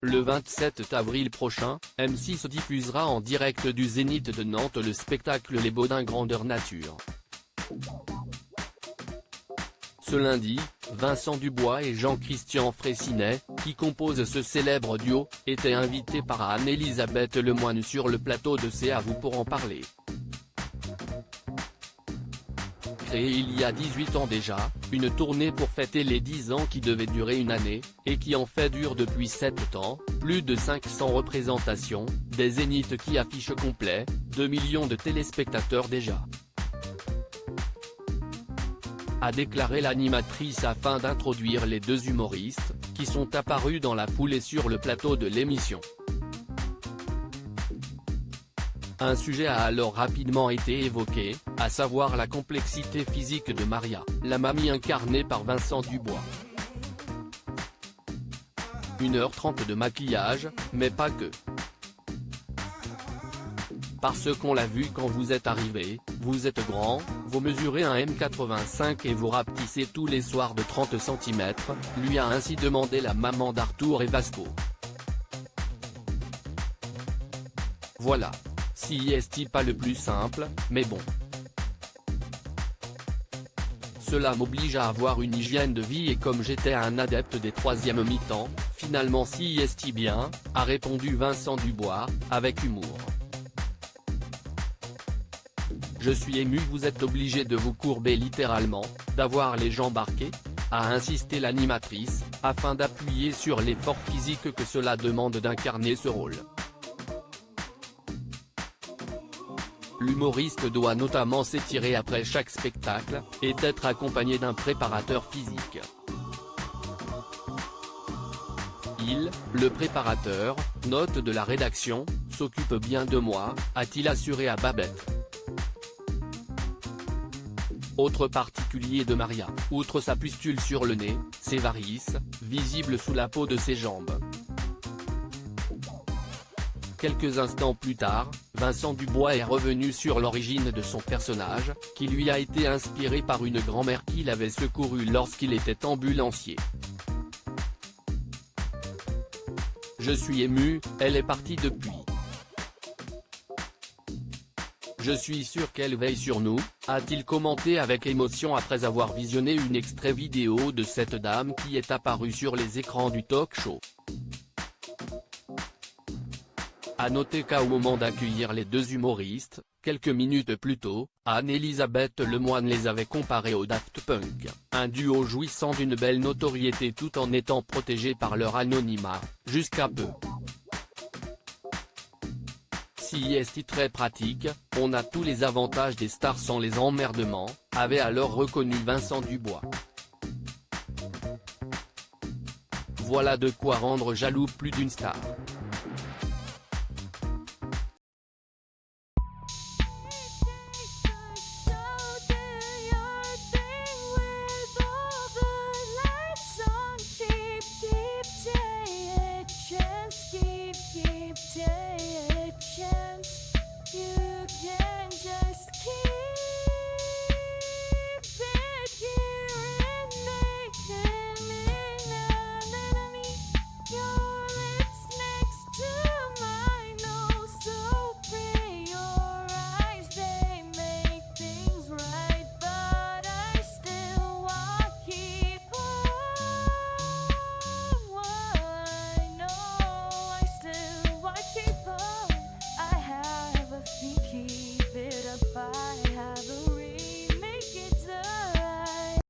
Le 27 avril prochain, M6 diffusera en direct du Zénith de Nantes le spectacle Les Baudins grandeur nature. Ce lundi, Vincent Dubois et Jean-Christian Fraissinet, qui composent ce célèbre duo, étaient invités par Anne-Elisabeth Lemoine sur le plateau de C'est à vous pour en parler. Créée il y a 18 ans déjà, une tournée pour fêter les 10 ans qui devait durer une année, et qui en fait dure depuis 7 ans, plus de 500 représentations, des zéniths qui affichent complet, 2 millions de téléspectateurs déjà. A déclaré l'animatrice afin d'introduire les deux humoristes, qui sont apparus dans la foulée sur le plateau de l'émission. Un sujet a alors rapidement été évoqué, à savoir la complexité physique de Maria, la mamie incarnée par Vincent Dubois. 1h30 de maquillage, mais pas que. Parce qu'on l'a vu quand vous êtes arrivé, vous êtes grand, vous mesurez un m85 et vous rapetissez tous les soirs de 30 cm, lui a ainsi demandé la maman d'Arthur et Vasco. Voilà. Si est pas le plus simple, mais bon. Cela m'oblige à avoir une hygiène de vie et comme j'étais un adepte des troisièmes mi-temps, finalement si est bien, a répondu Vincent Dubois, avec humour. Je suis ému, vous êtes obligé de vous courber littéralement, d'avoir les jambes arquées, a insisté l'animatrice, afin d'appuyer sur l'effort physique que cela demande d'incarner ce rôle. L'humoriste doit notamment s'étirer après chaque spectacle, et être accompagné d'un préparateur physique. Il, le préparateur, note de la rédaction, s'occupe bien de moi, a-t-il assuré à Babette. Autre particulier de Maria, outre sa pustule sur le nez, ses varices, visibles sous la peau de ses jambes. Quelques instants plus tard, Vincent Dubois est revenu sur l'origine de son personnage, qui lui a été inspiré par une grand-mère qu'il avait secourue lorsqu'il était ambulancier. Je suis ému, elle est partie depuis. Je suis sûr qu'elle veille sur nous, a-t-il commenté avec émotion après avoir visionné une extrait vidéo de cette dame qui est apparue sur les écrans du talk-show. A noter qu'au moment d'accueillir les deux humoristes, quelques minutes plus tôt, Anne-Elisabeth Lemoine les avait comparés au Daft Punk, un duo jouissant d'une belle notoriété tout en étant protégé par leur anonymat, jusqu'à peu. Si est très pratique, on a tous les avantages des stars sans les emmerdements, avait alors reconnu Vincent Dubois. Voilà de quoi rendre jaloux plus d'une star.